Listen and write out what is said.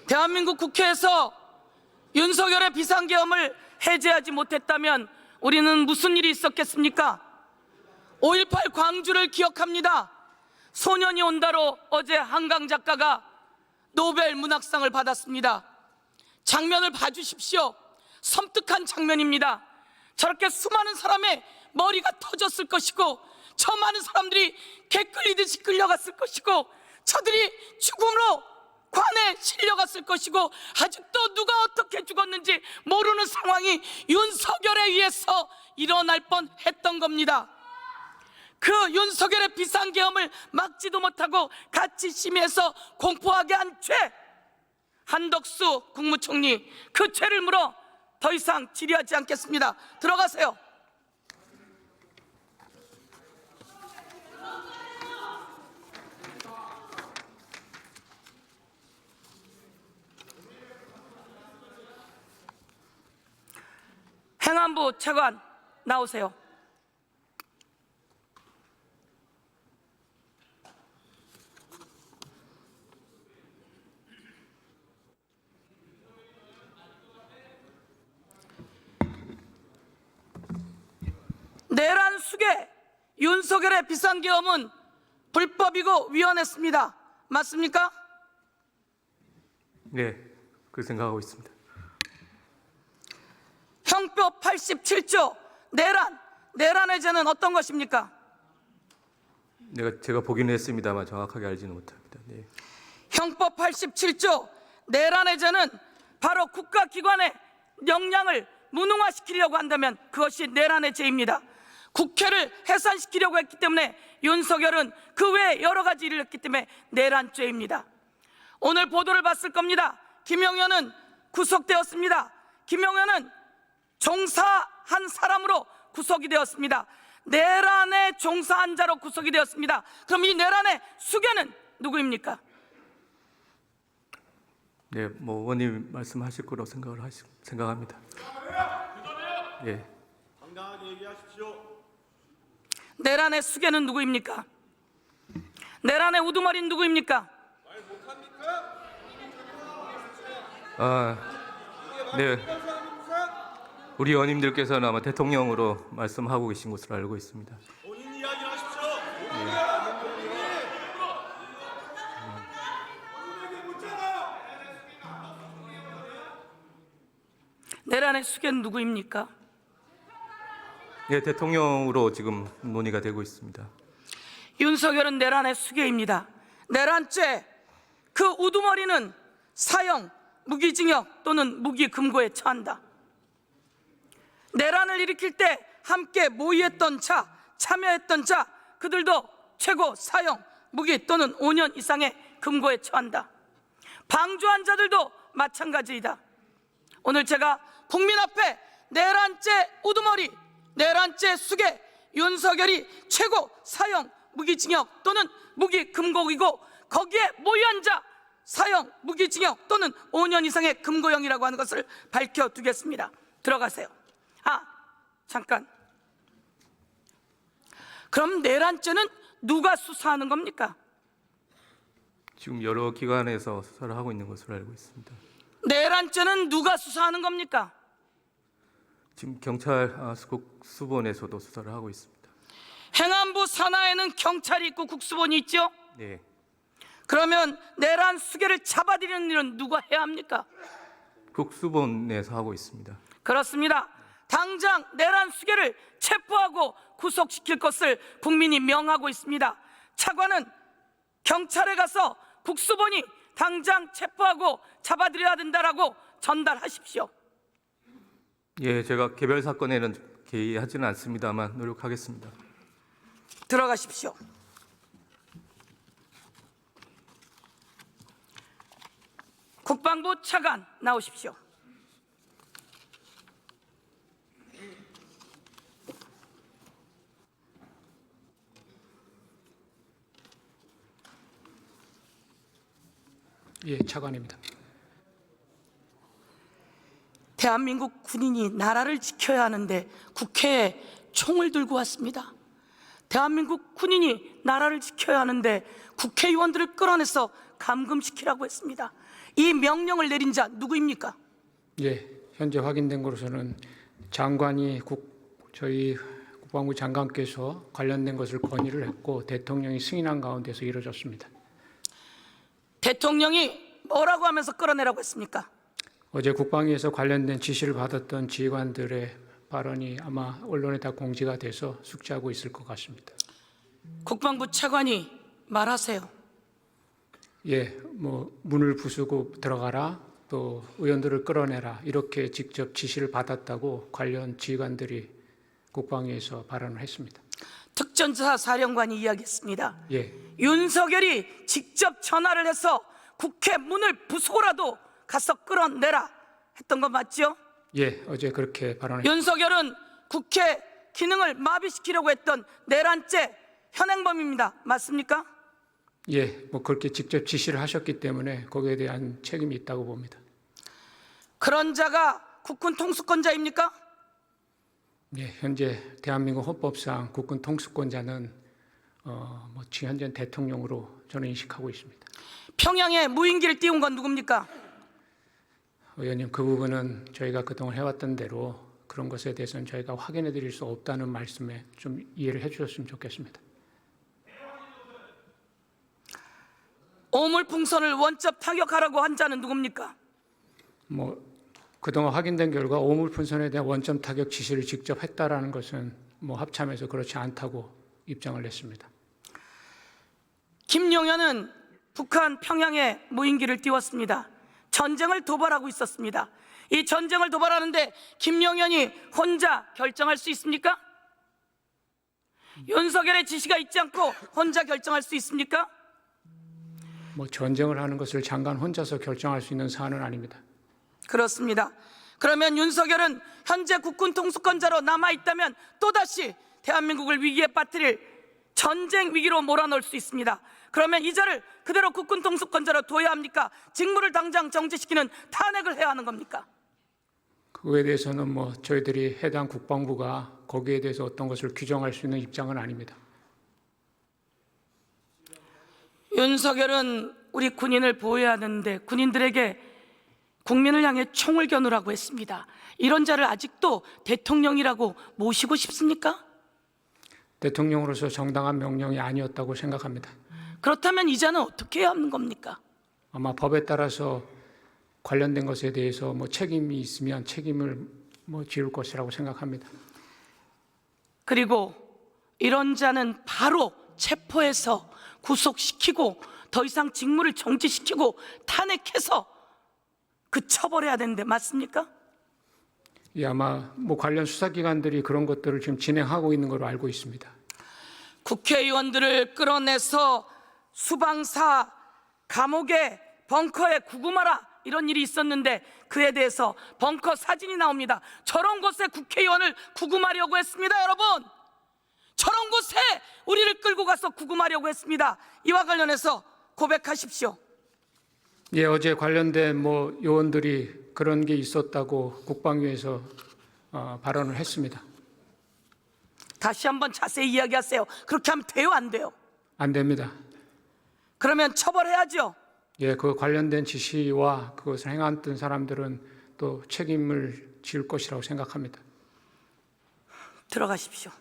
대한민국 국회에서 윤석열의 비상계엄을 해제하지 못했다면 우리는 무슨 일이 있었겠습니까? 5.18 광주를 기억합니다. 소년이 온다로 어제 한강 작가가 노벨 문학상을 받았습니다. 장면을 봐주십시오. 섬뜩한 장면입니다. 저렇게 수많은 사람의 머리가 터졌을 것이고, 저 많은 사람들이 개 끌리듯이 끌려갔을 것이고, 저들이 죽음으로 관에 실려갔을 것이고, 아직도 누가 어떻게 죽었는지 모르는 상황이 윤석열에 의해서 일어날 뻔했던 겁니다. 그 윤석열의 비상계엄을 막지도 못하고 같이 심의해서 공포하게 한 죄, 한덕수 국무총리, 그 죄를 물어 더 이상 질의하지 않겠습니다. 들어가세요. 행안부 차관 나오세요. 내란 수계 윤석열의 비상계엄은 불법이고 위헌했습니다. 맞습니까? 네, 그 생각하고 있습니다. 형법 87조 내란 해제는 어떤 것입니까? 제가 보기는 했습니다만 정확하게 알지는 못합니다. 네. 형법 87조 내란 해제는 바로 국가기관의 역량을 무능화시키려고 한다면 그것이 내란 해제입니다. 국회를 해산시키려고 했기 때문에 윤석열은 그 외에 여러 가지 일을 했기 때문에 내란죄입니다. 오늘 보도를 봤을 겁니다. 김영현은 구속되었습니다. 김영현은 종사한 사람으로 구속이 되었습니다. 내란에 종사한 자로 구속이 되었습니다. 그럼 이 내란의 수괴는 누구입니까? 네, 뭐 의원님 말씀하실 거라고 생각합니다. 예. 당당하게 얘기하십시오. 내란의 수괴는 누구입니까? 내란의 우두머리는 누구입니까? 말 못합니까? 네. 우리 의원님들께서는 아마 대통령으로 말씀하고 계신 것으로 알고 있습니다. 본인 이야기 하십시오. 내란의 수괴는 누구입니까? 예, 대통령으로 지금 논의가 되고 있습니다. 윤석열은 내란의 수괴입니다. 내란죄, 그 우두머리는 사형, 무기징역 또는 무기금고에 처한다. 내란을 일으킬 때 함께 모의했던 자, 참여했던 자, 그들도 최고 사형, 무기 또는 5년 이상의 금고에 처한다. 방조한 자들도 마찬가지이다. 오늘 제가 국민 앞에 내란죄 우두머리, 내란죄 수괴, 윤석열이 최고 사형, 무기징역 또는 무기금고이고 거기에 모의한 자, 사형, 무기징역 또는 5년 이상의 금고형이라고 하는 것을 밝혀두겠습니다. 들어가세요. 잠깐. 그럼 내란죄는 누가 수사하는 겁니까? 지금 여러 기관에서 수사를 하고 있는 것으로 알고 있습니다. 내란죄는 누가 수사하는 겁니까? 지금 경찰 국수본에서도 수사를 하고 있습니다. 행안부 산하에는 경찰이 있고 국수본이 있죠? 네. 그러면 내란 수괴를 잡아들이는 일은 누가 해야 합니까? 국수본에서 하고 있습니다. 그렇습니다. 당장 내란 수괴를 체포하고 구속시킬 것을 국민이 명하고 있습니다. 차관은 경찰에 가서 국수본이 당장 체포하고 잡아들여야 된다라고 전달하십시오. 예, 제가 개별 사건에는 개의하지는 않습니다만 노력하겠습니다. 들어가십시오. 국방부 차관 나오십시오. 예, 차관입니다. 대한민국 군인이 나라를 지켜야 하는데 국회에 총을 들고 왔습니다. 대한민국 군인이 나라를 지켜야 하는데 국회의원들을 끌어내서 감금시키라고 했습니다. 이 명령을 내린 자 누구입니까? 예, 현재 확인된 것으로는 장관이 저희 국방부 장관께서 관련된 것을 건의를 했고 대통령이 승인한 가운데서 이루어졌습니다. 대통령이 뭐라고 하면서 끌어내라고 했습니까? 어제 국방위에서 관련된 지시를 받았던 지휘관들의 발언이 아마 언론에 다 공지가 돼서 숙지하고 있을 것 같습니다. 국방부 차관이 말하세요. 예, 뭐 문을 부수고 들어가라, 또 의원들을 끌어내라 이렇게 직접 지시를 받았다고 관련 지휘관들이 국방위에서 발언을 했습니다. 특전사 사령관이 이야기했습니다. 예, 윤석열이 직접 전화를 해서 국회 문을 부수고라도 가서 끌어내라 했던 거 맞죠? 예, 어제 그렇게 발언했습니다. 윤석열은 국회 기능을 마비시키려고 했던 내란죄 현행범입니다. 맞습니까? 예, 뭐 그렇게 직접 지시를 하셨기 때문에 거기에 대한 책임이 있다고 봅니다. 그런 자가 국군 통수권자입니까? 예, 현재 대한민국 헌법상 국군 통수권자는 뭐 현재 대통령으로 저는 인식하고 있습니다. 평양에 무인기를 띄운 건 누굽니까? 의원님, 그 부분은 저희가 그동안 해왔던 대로 그런 것에 대해서는 저희가 확인해 드릴 수 없다는 말씀에 좀 이해를 해 주셨으면 좋겠습니다. 오물풍선을 원점 타격하라고 한 자는 누굽니까? 뭐 그동안 확인된 결과 오물풍선에 대한 원점 타격 지시를 직접 했다라는 것은 뭐 합참에서 그렇지 않다고 입장을 냈습니다. 김용현은 북한 평양에 무인기를 띄웠습니다. 전쟁을 도발하고 있었습니다. 이 전쟁을 도발하는데 김용현이 혼자 결정할 수 있습니까? 윤석열의 지시가 있지 않고 혼자 결정할 수 있습니까? 뭐 전쟁을 하는 것을 장관 혼자서 결정할 수 있는 사안은 아닙니다. 그렇습니다. 그러면 윤석열은 현재 국군 통수권자로 남아있다면 또다시 대한민국을 위기에 빠뜨릴 전쟁 위기로 몰아넣을 수 있습니다. 그러면 이 자를 그대로 국군 통수권자로 둬야 합니까? 직무를 당장 정지시키는 탄핵을 해야 하는 겁니까? 그거에 대해서는 뭐 저희들이 해당 국방부가 거기에 대해서 어떤 것을 규정할 수 있는 입장은 아닙니다. 윤석열은 우리 군인을 보호해야 하는데 군인들에게 국민을 향해 총을 겨누라고 했습니다. 이런 자를 아직도 대통령이라고 모시고 싶습니까? 대통령으로서 정당한 명령이 아니었다고 생각합니다. 그렇다면 이 자는 어떻게 해야 하는 겁니까? 아마 법에 따라서 관련된 것에 대해서 뭐 책임이 있으면 책임을 뭐 지을 것이라고 생각합니다. 그리고 이런 자는 바로 체포해서 구속시키고 더 이상 직무를 정지시키고 탄핵해서 그 처벌해야 되는데 맞습니까? 예, 아마 뭐 관련 수사기관들이 그런 것들을 지금 진행하고 있는 걸로 알고 있습니다. 국회의원들을 끌어내서 수방사 감옥에 벙커에 구금하라 이런 일이 있었는데 그에 대해서 벙커 사진이 나옵니다. 저런 곳에 국회의원을 구금하려고 했습니다. 여러분, 저런 곳에 우리를 끌고 가서 구금하려고 했습니다. 이와 관련해서 고백하십시오. 예, 어제 관련된 뭐 요원들이 그런 게 있었다고 국방위에서 발언을 했습니다. 다시 한번 자세히 이야기하세요. 그렇게 하면 돼요, 안 돼요? 안 됩니다. 그러면 처벌해야죠. 예, 그 관련된 지시와 그것을 행했던 사람들은 또 책임을 지을 것이라고 생각합니다. 들어가십시오.